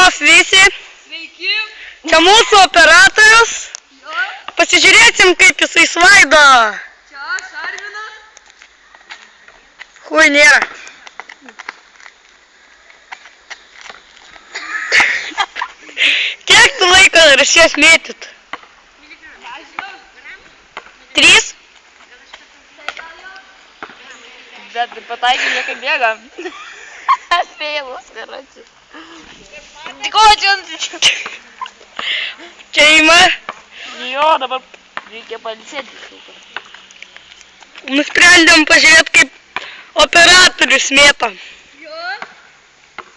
dienos visi. Sveiki. Čia mūsų operatorius. Jo. Pasižiūrėsim, kaip jisai svaido. Čia aš, Arminas. Hui nėra. Kiek tu laiko rašies mėtyt? Nežinau. 3? Bet pataikė, jie kaip bėga. Feilas, karoči. Ko Čia ima. Jo, dabar reikia pailsėti. Nusprendėm pažiūrėti, kaip operatorius mėto. Jo.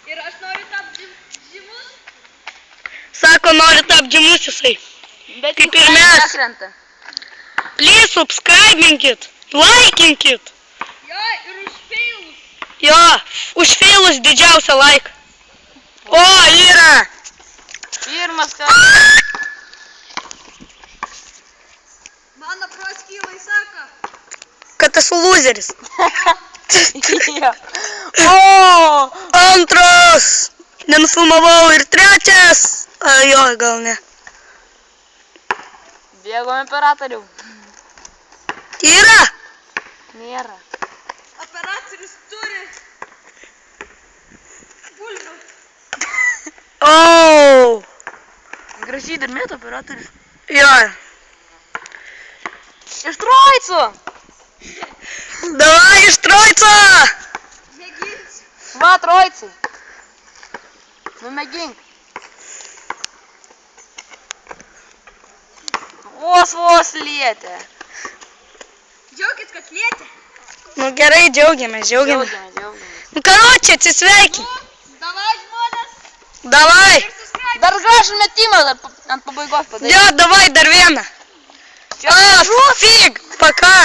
Ir aš noriu tapti žymus. Sako, nori tapti žymus jisai. Bet Kaip ir mes. Please subscribinkit, laikinkit. Jo, ir už feilus. Jo, už feilus didžiausią laiką. O, yra. Pirmas kartas. Mano proskylai sako. Kad esu loseris. Jo. O! Antras. Nenufilmavau ir trečias. Jo, gal ne. Bėgome operatorių. Yra. Nėra. Operatorius turi bulvių. O. Gražiai dar mėto operatorius. Jo. Iš Troico. Davai iš Troico. Mėginsiu. Va, Troicai. Nu, mėgink. Vos lietė. Džiaugit, kad lietė. Nu gerai, džiaugiamės. Džiaugiamės. Nu karočią, atsisveikin. Davai, žmonės. Davai. Dar gražų metimą ant pabaigos padaryti. Jo, davai dar vieną. A, fig, пока.